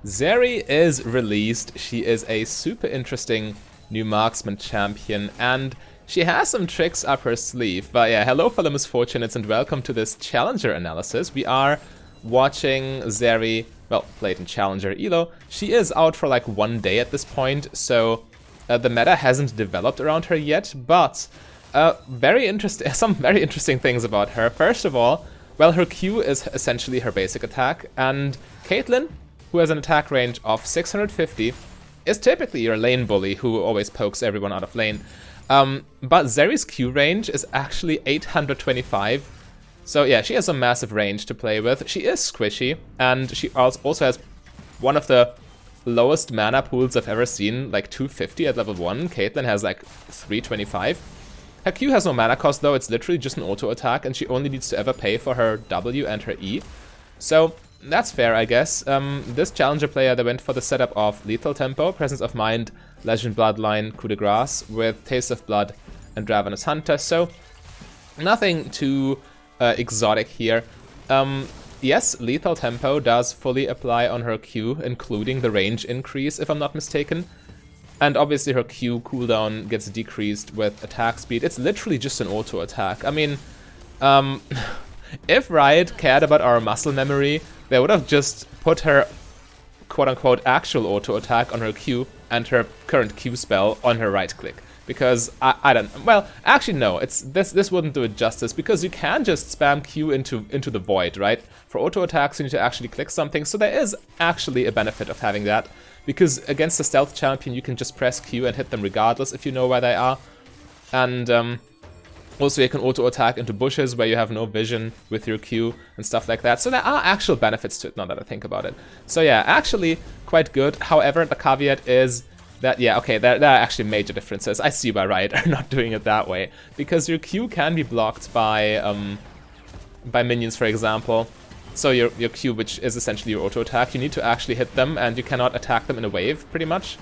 Zeri is released. She is a super interesting new marksman champion, and she has some tricks up her sleeve. But yeah, hello fellow Misfortunates and welcome to this Challenger analysis. We are watching Zeri, well, played in Challenger Elo. She is out for like 1 day at this point, so the meta hasn't developed around her yet, but very interesting. Some very interesting things about her. First of all, well, her Q is essentially her basic attack, and Caitlyn, who has an attack range of 650, is typically your lane bully who always pokes everyone out of lane. But Zeri's Q range is actually 825. So yeah, she has a massive range to play with. She is squishy, and she also has one of the lowest mana pools I've ever seen, like 250 at level 1. Caitlyn has like 325. Her Q has no mana cost though, it's literally just an auto attack, and she only needs to ever pay for her W and her E. So that's fair, I guess. This Challenger player, they went for the setup of Lethal Tempo, Presence of Mind, Legend Bloodline, Coup de Grace, with Taste of Blood and Ravenous Hunter, so nothing too exotic here. Yes, Lethal Tempo does fully apply on her Q, including the range increase, if I'm not mistaken. And obviously her Q cooldown gets decreased with attack speed. It's literally just an auto attack. I mean, if Riot cared about our muscle memory, they would have just put her quote-unquote actual auto attack on her Q and her current Q spell on her right click. Because I don't, well, actually no, this wouldn't do it justice, because you can just spam Q into the void, right? For auto attacks you need to actually click something, so there is actually a benefit of having that, because against the stealth champion you can just press Q and hit them regardless if you know where they are. And also you can auto attack into bushes where you have no vision with your Q and stuff like that. So there are actual benefits to it now that I think about it. So yeah, actually quite good. However, the caveat is that, yeah, okay, there are actually major differences. I see why Riot are not doing it that way, because your Q can be blocked by minions, for example. So your Q, which is essentially your auto attack, you need to actually hit them, and you cannot attack them in a wave, pretty much.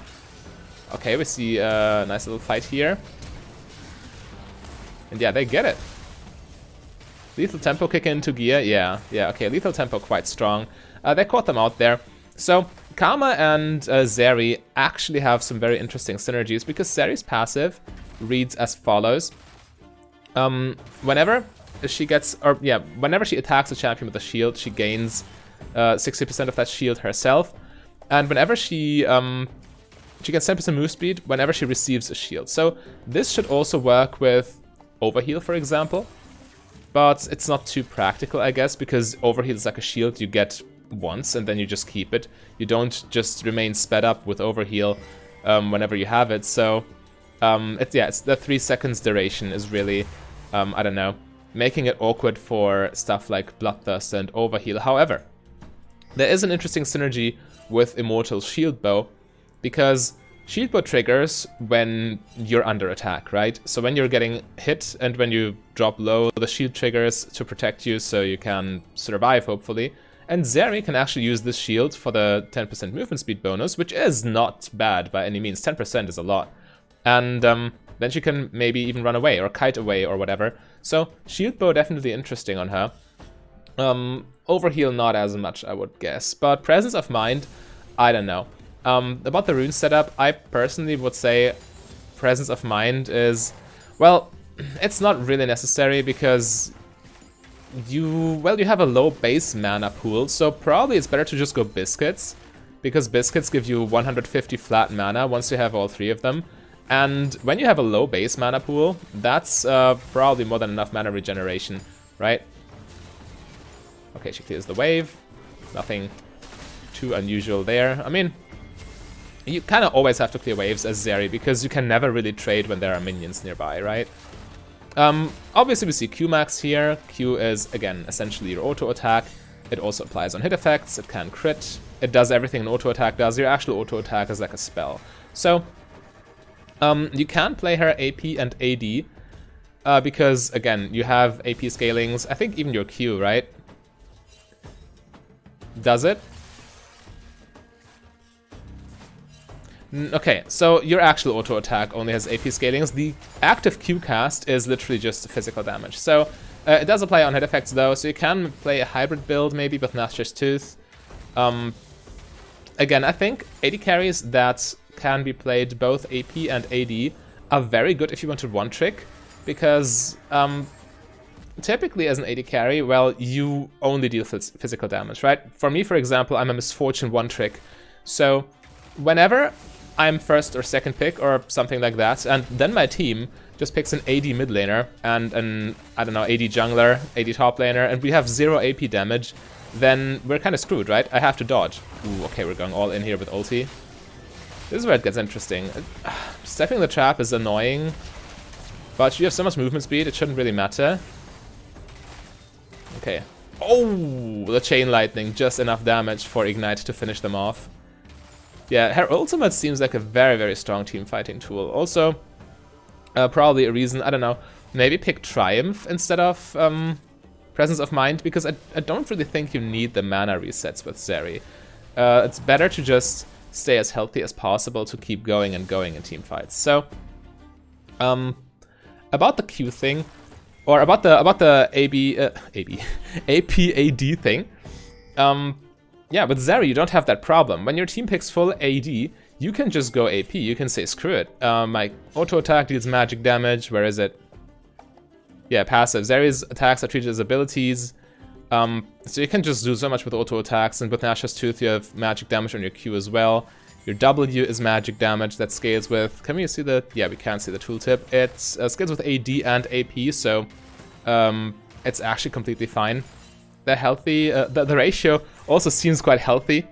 Okay, we see a nice little fight here. And yeah, they get it. Lethal Tempo kick into gear, yeah, okay, Lethal Tempo quite strong. They caught them out there. So Karma and Zeri actually have some very interesting synergies, because Zeri's passive reads as follows. Whenever she attacks a champion with a shield, she gains 60% of that shield herself. And whenever she gets 10% move speed whenever she receives a shield. So this should also work with Overheal, for example. But it's not too practical, I guess, because Overheal is like a shield you get once and then you just keep it. You don't just remain sped up with Overheal whenever you have it. So it's the 3 seconds duration is really, I don't know, making it awkward for stuff like Bloodthirst and Overheal. However, there is an interesting synergy with Immortal's Shield Bow, because Shield Bow triggers when you're under attack, right? So when you're getting hit and when you drop low, the shield triggers to protect you so you can survive, hopefully. And Zeri can actually use this shield for the 10% movement speed bonus, which is not bad by any means. 10% is a lot. And then she can maybe even run away or kite away or whatever. So Shield Bow definitely interesting on her. Overheal not as much, I would guess. But Presence of Mind, I don't know. About the rune setup, I personally would say Presence of Mind is, well, it's not really necessary, because you have a low base mana pool, so probably it's better to just go Biscuits, because Biscuits give you 150 flat mana once you have all 3 of them. And when you have a low base mana pool, that's probably more than enough mana regeneration, right? Okay, she clears the wave. Nothing too unusual there. I mean, you kind of always have to clear waves as Zeri, because you can never really trade when there are minions nearby, right? Obviously we see Q max here. Q is, again, essentially your auto attack. It also applies on hit effects, it can crit, it does everything an auto attack does. Your actual auto attack is like a spell. So, you can play her AP and AD, because, again, you have AP scalings, I think even your Q, right? Does it? Okay, so your actual auto attack only has AP scalings. The active Q cast is literally just physical damage. So it does apply on hit effects though, so you can play a hybrid build maybe with Nashor's Tooth. again, I think AD carries that can be played both AP and AD are very good if you want to one-trick, because typically as an AD carry, well, you only deal physical damage, right? For me, for example, I'm a Misfortune one-trick, so whenever I'm first or second pick or something like that, and then my team just picks an AD mid laner and an, I don't know, AD jungler, AD top laner, and we have 0 AP damage, then we're kind of screwed, right? I have to dodge. Ooh, okay, we're going all in here with ulti. This is where it gets interesting. Stepping the trap is annoying, but you have so much movement speed, it shouldn't really matter. Okay. Oh, the chain lightning, just enough damage for Ignite to finish them off. Yeah, her ultimate seems like a very, very strong team fighting tool. Also, probably a reason, I don't know, maybe pick Triumph instead of Presence of Mind, because I don't really think you need the mana resets with Zeri. It's better to just stay as healthy as possible to keep going and going in team fights. So, about the Q thing, or about the AP-AD thing, yeah, with Zeri you don't have that problem. When your team picks full AD, you can just go AP. You can say, screw it. My auto attack deals magic damage. Where is it? Yeah, passive. Zeri's attacks are treated as abilities. So you can just do so much with auto attacks, and with Nash's Tooth you have magic damage on your Q as well. Your W is magic damage that scales with... Can we see the... Yeah, we can see the tooltip. It scales with AD and AP, so it's actually completely fine. They're healthy. The ratio also seems quite healthy,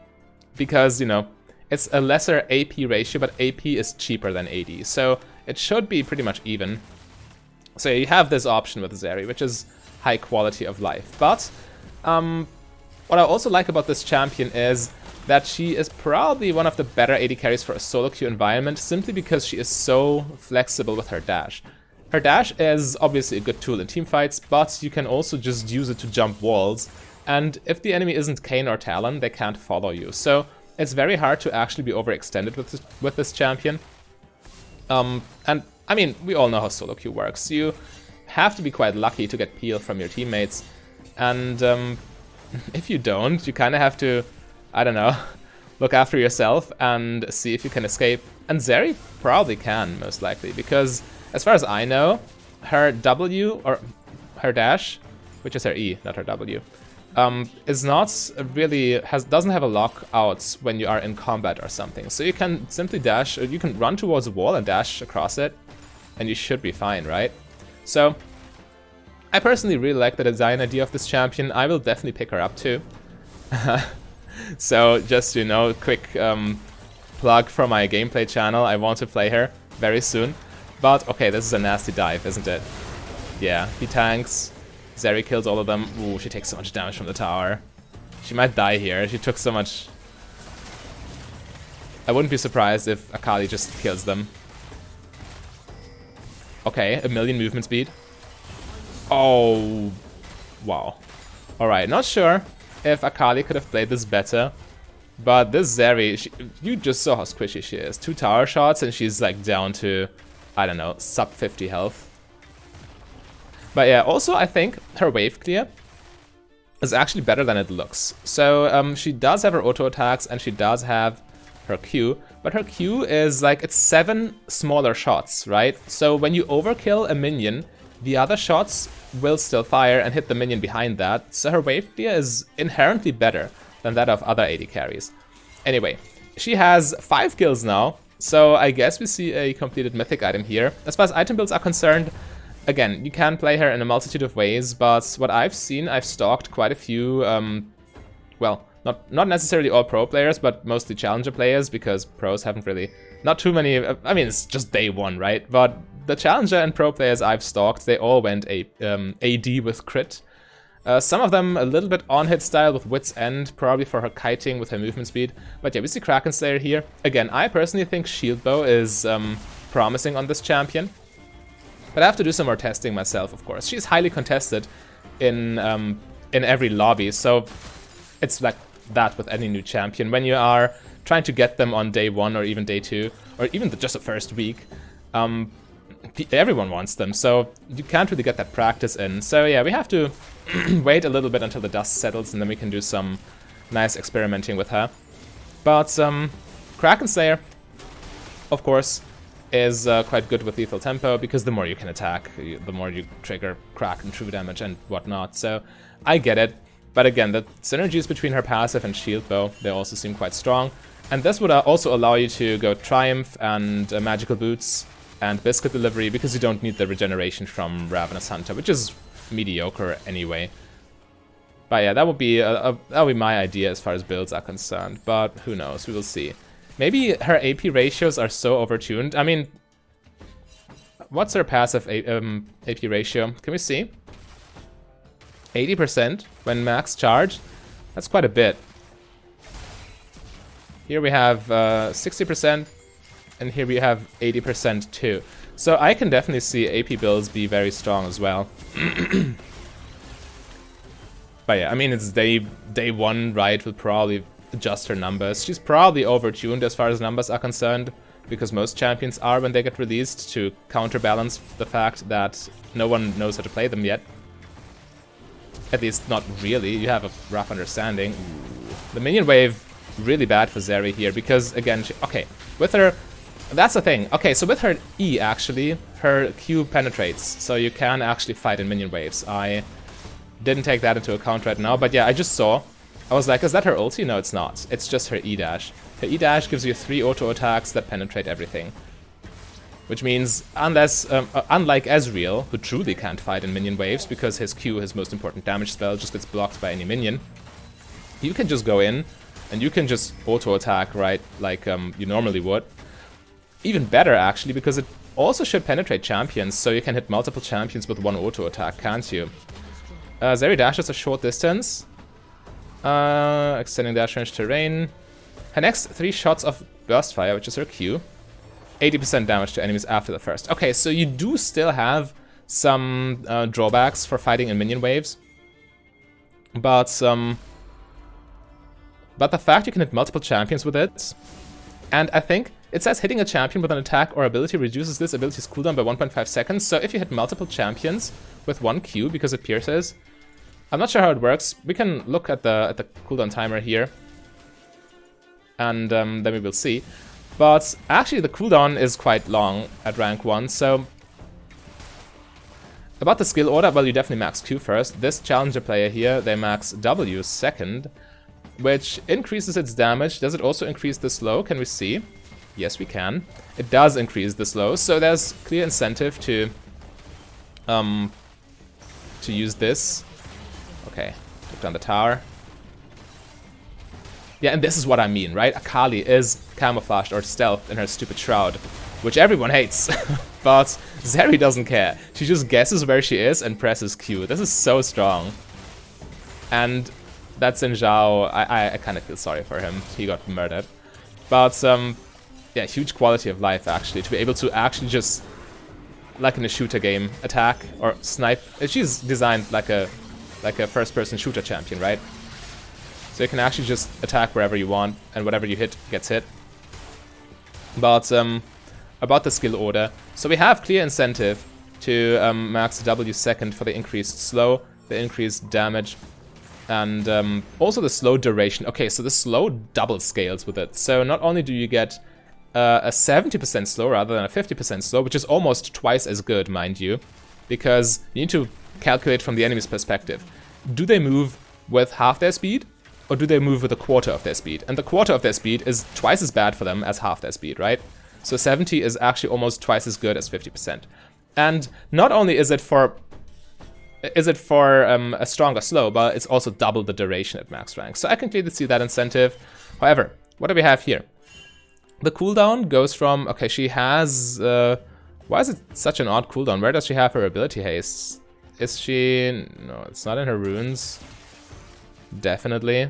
because, you know, it's a lesser AP ratio, but AP is cheaper than AD, so it should be pretty much even. So you have this option with Zeri, which is high quality of life. But what I also like about this champion is that she is probably one of the better AD carries for a solo queue environment, simply because she is so flexible with her dash. Her dash is obviously a good tool in teamfights, but you can also just use it to jump walls, and if the enemy isn't Kayn or Talon, they can't follow you. So it's very hard to actually be overextended with this champion. And I mean, we all know how solo queue works. You have to be quite lucky to get peel from your teammates, and if you don't, you kind of have to, I don't know, look after yourself and see if you can escape. And Zeri probably can, most likely, because as far as I know, her W, or her dash, which is her E, not her W, is not really, doesn't have a lockout when you are in combat or something. So you can simply dash, or you can run towards a wall and dash across it, and you should be fine, right? So, I personally really like the design idea of this champion. I will definitely pick her up too. So, just, you know, quick plug for my gameplay channel. I want to play her very soon. But, okay, this is a nasty dive, isn't it? Yeah, he tanks. Zeri kills all of them. Ooh, she takes so much damage from the tower. She might die here. She took so much. I wouldn't be surprised if Akali just kills them. Okay, 1,000,000 movement speed. Oh, wow. Alright, not sure if Akali could have played this better, but this Zeri, you just saw how squishy she is. 2 tower shots and she's like down to, I don't know, sub 50 health. But yeah, also I think her wave clear is actually better than it looks. So she does have her auto attacks and she does have her Q, but her Q is like, it's 7 smaller shots, right? So when you overkill a minion, the other shots will still fire and hit the minion behind that. So her wave clear is inherently better than that of other AD carries. Anyway, she has 5 kills now, so I guess we see a completed mythic item here. As far as item builds are concerned, again, you can play her in a multitude of ways, but what I've seen, I've stalked quite a few, well, not necessarily all pro players, but mostly challenger players, because pros haven't really, not too many, I mean, it's just day one, right? But the challenger and pro players I've stalked, they all went AD with crit. Some of them a little bit on-hit style with Wit's End, probably for her kiting with her movement speed. But yeah, we see Kraken Slayer here. Again, I personally think Shield Bow is promising on this champion. But I have to do some more testing myself, of course. She's highly contested in every lobby, so it's like that with any new champion. When you are trying to get them on day 1 or even day 2, or even just the first week, everyone wants them, so you can't really get that practice in. So yeah, we have to wait a little bit until the dust settles, and then we can do some nice experimenting with her. But Kraken Slayer, of course, is quite good with lethal tempo, because the more you can attack, the more you trigger Kraken true damage and whatnot. So I get it. But again, the synergies between her passive and shield bow, they also seem quite strong. And this would also allow you to go Triumph and Magical Boots and Biscuit Delivery, because you don't need the regeneration from Ravenous Hunter, which is mediocre anyway. But yeah, that would be my idea as far as builds are concerned. But who knows? We will see. Maybe her AP ratios are so overtuned. I mean, what's her passive AP ratio? Can we see? 80% when max charged. That's quite a bit. Here we have 60%, and here we have 80% too. So I can definitely see AP builds be very strong as well. But yeah, I mean, it's day one, right? We'll probably adjust her numbers. She's probably overtuned as far as numbers are concerned, because most champions are when they get released, to counterbalance the fact that no one knows how to play them yet. At least not really. You have a rough understanding. Ooh. The minion wave, really bad for Zeri here, because again, okay, with her, that's the thing. Okay, so with her E, actually, her Q penetrates, so you can actually fight in minion waves. I didn't take that into account right now, but yeah, I just saw. I was like, is that her ulti? No, it's not. It's just her E dash. Her E dash gives you 3 auto attacks that penetrate everything. Which means, unlike Ezreal, who truly can't fight in minion waves because his Q, his most important damage spell, just gets blocked by any minion, you can just go in and you can just auto attack, right, like you normally would. Even better, actually, because it also should penetrate champions, so you can hit multiple champions with one auto attack, can't you? Zeri dashes a short distance, extending dash range to rain. Her next 3 shots of burst fire, which is her Q, 80% damage to enemies after the first. Okay, so you do still have some drawbacks for fighting in minion waves, but the fact you can hit multiple champions with it, and I think it says hitting a champion with an attack or ability reduces this ability's cooldown by 1.5 seconds. So if you hit multiple champions with 1 Q because it pierces, I'm not sure how it works. We can look at the cooldown timer here, and then we will see. But actually the cooldown is quite long at rank 1, so... About the skill order, well, you definitely max Q first. This challenger player here, they max W second, which increases its damage. Does it also increase the slow? Can we see? Yes, we can. It does increase the slow, so there's clear incentive to use this. Okay, took down the tower. Yeah, and this is what I mean, right? Akali is camouflaged or stealthed in her stupid shroud, which everyone hates. But Zeri doesn't care. She just guesses where she is and presses Q. This is so strong. And that's in Zhao. I kind of feel sorry for him. He got murdered. But, yeah, huge quality of life, actually. To be able to actually just, like in a shooter game, attack or snipe. She's designed like a first-person shooter champion, right? So you can actually just attack wherever you want, and whatever you hit gets hit. But about the skill order, so we have clear incentive to max W second for the increased slow, the increased damage, and also the slow duration. Okay, so the slow double scales with it. So not only do you get a 70% slow rather than a 50% slow, which is almost twice as good, mind you, because you need to calculate from the enemy's perspective. Do they move with half their speed? Or do they move with a quarter of their speed? And the quarter of their speed is twice as bad for them as half their speed, right? So 70 is actually almost twice as good as 50%. And not only is it for a stronger slow, but it's also double the duration at max rank. So I can clearly see that incentive. However, what do we have here? The cooldown goes from, okay, she has, why is it such an odd cooldown? Where does she have her ability haste? Is she, no, it's not in her runes. Definitely.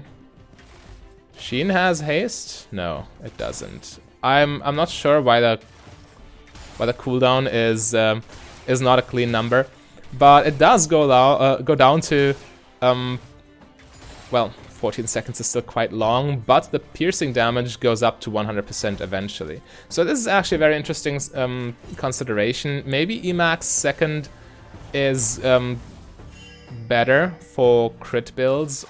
Sheen has haste? No, it doesn't. I'm not sure why the cooldown is not a clean number, but it does go down to well, 14 seconds is still quite long, but the piercing damage goes up to 100% eventually. So this is actually a very interesting consideration. Maybe Emax second is better for crit builds,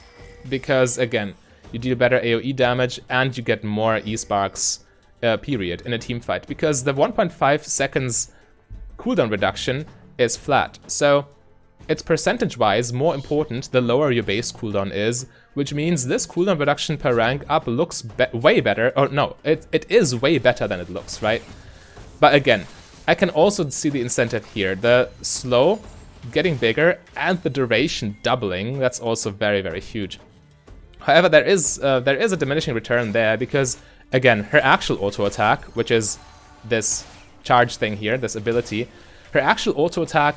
because again, you deal better AoE damage, and you get more E-Sparks period in a team fight. Because the 1.5 seconds cooldown reduction is flat. So it's percentage-wise more important the lower your base cooldown is, which means this cooldown reduction per rank up looks way better. Or no, it is way better than it looks, right? But again, I can also see the incentive here. The slow getting bigger and the duration doubling, that's also very, very huge. However, there is a diminishing return there because, again, her actual auto attack, which is this charge thing here, this ability, her actual auto attack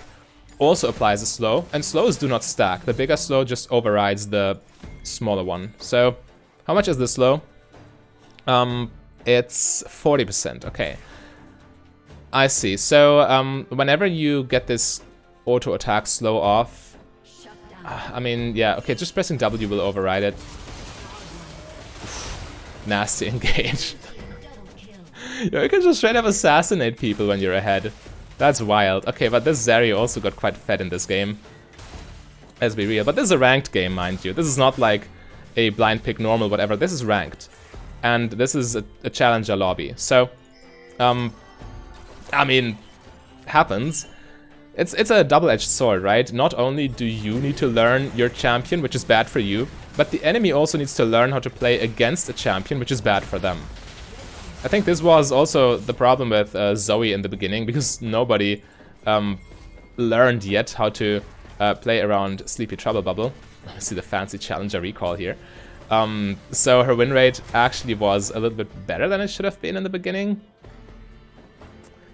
also applies a slow, and slows do not stack. The bigger slow just overrides the smaller one. So, how much is the slow? It's 40%, okay. I see. So, whenever you get this auto attack slow off, I mean, yeah, okay, just pressing W will override it. Nasty engage. You can just straight up assassinate people when you're ahead. That's wild. Okay, but this Zeri also got quite fed in this game. Let's be real. But this is a ranked game, mind you. This is not like a blind pick normal, whatever. This is ranked. And this is a challenger lobby. So, I mean, happens. It's a double-edged sword, right? Not only do you need to learn your champion, which is bad for you, but the enemy also needs to learn how to play against a champion, which is bad for them. I think this was also the problem with Zoe in the beginning, because nobody learned yet how to play around Sleepy Trouble Bubble. I see the fancy challenger recall here. So her win rate actually was a little bit better than it should have been in the beginning.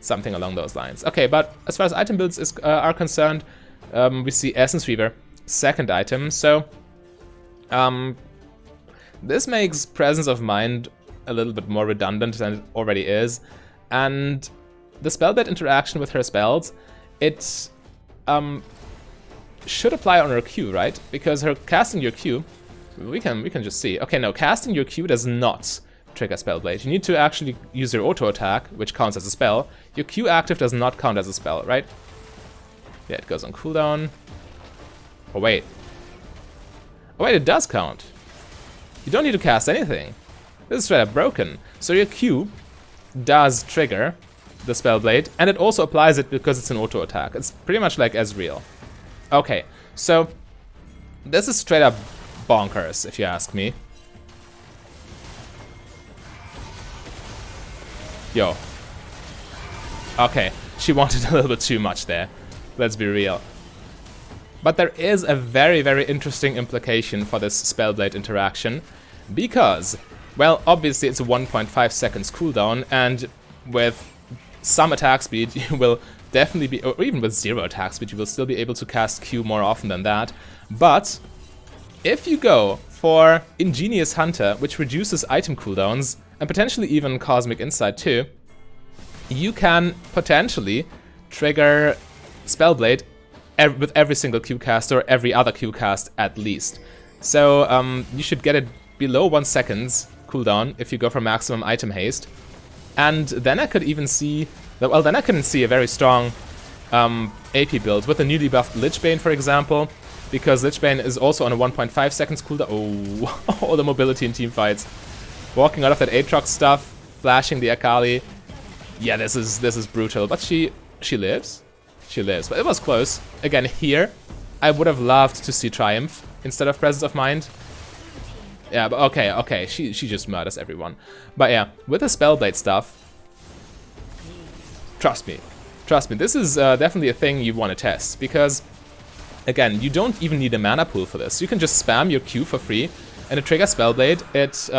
Something along those lines. Okay, but as far as item builds are concerned, we see Essence Reaver, second item. So this makes Presence of Mind a little bit more redundant than it already is. And the spell-bait interaction with her spells, it should apply on her Q, right? Because her casting your Q, we can just see. Okay, no, casting your Q does not trigger Spellblade. You need to actually use your auto attack, which counts as a spell. Your Q active does not count as a spell, right? Yeah, it goes on cooldown. Oh wait. Oh wait, it does count. You don't need to cast anything. This is straight up broken. So your Q does trigger the Spellblade, and it also applies it because it's an auto attack. It's pretty much like Ezreal. Okay, so this is straight up bonkers, if you ask me. Yo. Okay, she wanted a little bit too much there. Let's be real. But there is a very, very interesting implication for this Spellblade interaction, because, well, obviously it's a 1.5 seconds cooldown, and with some attack speed you will definitely be, or even with 0 attack speed, you will still be able to cast Q more often than that. But if you go for Ingenious Hunter, which reduces item cooldowns, and potentially even Cosmic Insight too, you can potentially trigger Spellblade with every single Q cast, or every other Q cast at least. So you should get it below 1 second's cooldown if you go for maximum item haste. And then I could even see, well, then I can see a very strong AP build with the newly buffed Lichbane, for example, because Lichbane is also on a 1.5 seconds cooldown. Oh, all the mobility in teamfights. Walking out of that Aatrox stuff, flashing the Akali. Yeah, this is brutal, but she lives. She lives, but it was close. Again, here, I would have loved to see Triumph instead of Presence of Mind. Yeah, but okay, she just murders everyone. But yeah, with the Spellblade stuff, trust me, this is definitely a thing you want to test, because, again, you don't even need a mana pool for this. You can just spam your Q for free, and it triggers Spellblade. It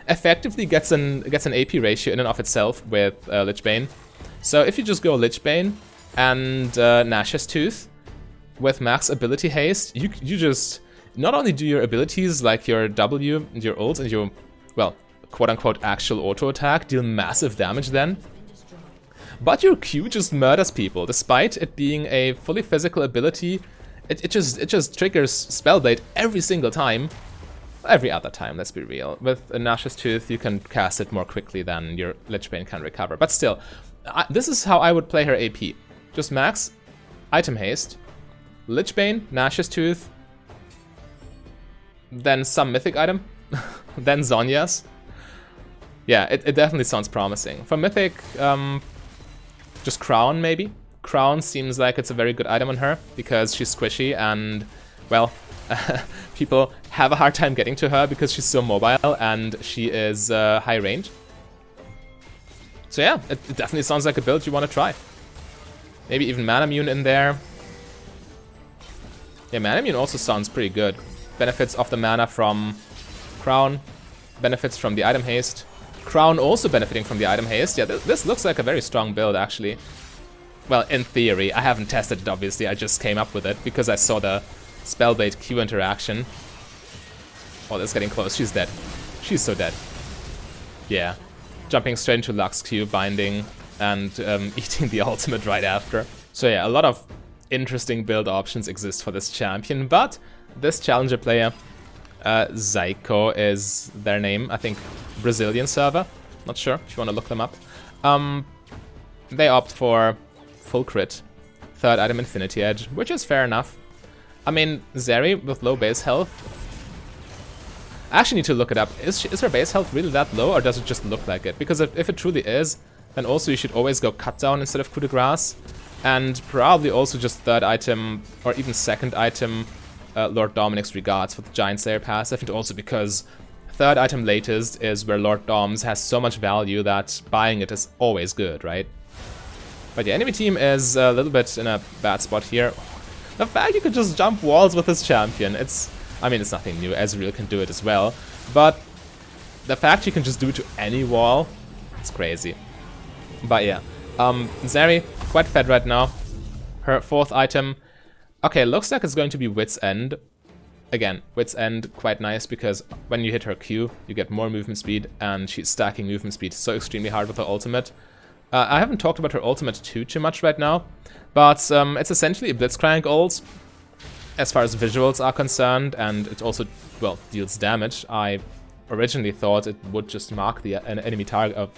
effectively gets an AP ratio in and of itself with Lichbane. So if you just go Lichbane and Nash's Tooth with max ability haste, you just not only do your abilities like your W and your ult and your, well, quote-unquote actual auto attack deal massive damage then, but your Q just murders people. Despite it being a fully physical ability, it just triggers Spellblade every single time. Every other time, let's be real. With Nash's Tooth, you can cast it more quickly than your Lichbane can recover. But still, this is how I would play her AP. Just max item haste, Lichbane, Nash's Tooth, then some mythic item, than Zhonya's. Yeah, it definitely sounds promising. For Mythic, just Crown maybe? Crown seems like it's a very good item on her, because she's squishy and, well, people have a hard time getting to her because she's so mobile and she is high range. So yeah, it definitely sounds like a build you want to try. Maybe even Manamune in there. Yeah, Manamune also sounds pretty good. Benefits of the mana from Crown, benefits from the item haste. Crown also benefiting from the item haste. Yeah, this looks like a very strong build, actually. Well, in theory. I haven't tested it, obviously. I just came up with it because I saw the Spellblade Q interaction. Oh, that's getting close. She's dead. She's so dead. Yeah. Jumping straight into Lux Q, binding, and eating the ultimate right after. So yeah, a lot of interesting build options exist for this champion, but this challenger player, Zyko is their name, I think Brazilian server, not sure if you want to look them up. They opt for full crit, third item Infinity Edge, which is fair enough. I mean, Zeri with low base health, I actually need to look it up. Is her base health really that low, or does it just look like it? Because if it truly is, then also you should always go cut down instead of coup de grace. And probably also just third item, or even second item, Lord Dominic's Regards for the Giant Slayer passive. And also because third item latest is where Lord Dom's has so much value that buying it is always good, right? But yeah, enemy team is a little bit in a bad spot here. The fact you can just jump walls with this champion, I mean, it's nothing new, Ezreal can do it as well, but the fact you can just do it to any wall, it's crazy. But yeah, Zeri, quite fed right now. Her fourth item, okay, looks like it's going to be Wit's End. Again, Wit's End, quite nice, because when you hit her Q, you get more movement speed, and she's stacking movement speed so extremely hard with her ultimate. I haven't talked about her ultimate too much right now, but it's essentially a Blitzcrank ult, as far as visuals are concerned, and it also, well, deals damage. I originally thought it would just mark the enemy target,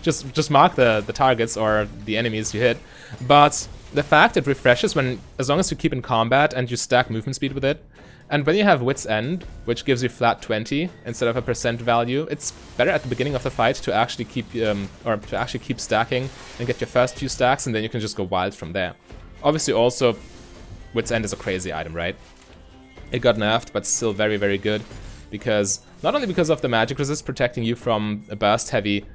just mark the targets or the enemies you hit, but the fact it refreshes as long as you keep in combat and you stack movement speed with it, and when you have Wit's End, which gives you flat 20 instead of a percent value, it's better at the beginning of the fight to actually keep stacking and get your first few stacks, and then you can just go wild from there. Obviously, also Wit's End is a crazy item, right? It got nerfed, but still very, very good, because not only because of the magic resist protecting you from burst-heavy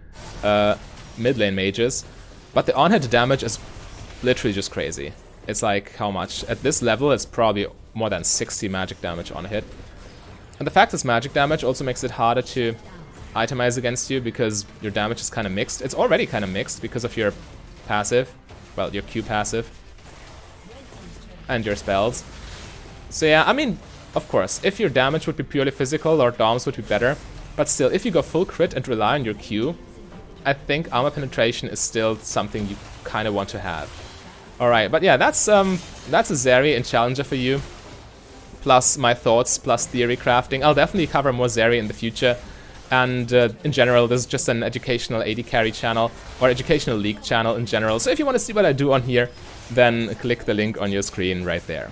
mid lane mages, but the on-hit damage is literally just crazy. It's like, how much? At this level, it's probably more than 60 magic damage on hit. And the fact it's magic damage also makes it harder to itemize against you, because your damage is kind of mixed. It's already kind of mixed because of your passive, well, your Q passive, and your spells. So yeah, I mean, of course, if your damage would be purely physical, Lord Doms would be better. But still, if you go full crit and rely on your Q, I think armor penetration is still something you kind of want to have. Alright, but yeah, that's a Zeri in Challenger for you. Plus my thoughts, plus theory crafting. I'll definitely cover more Zeri in the future. And in general, this is just an educational AD carry channel, or educational league channel in general. So if you want to see what I do on here, then click the link on your screen right there.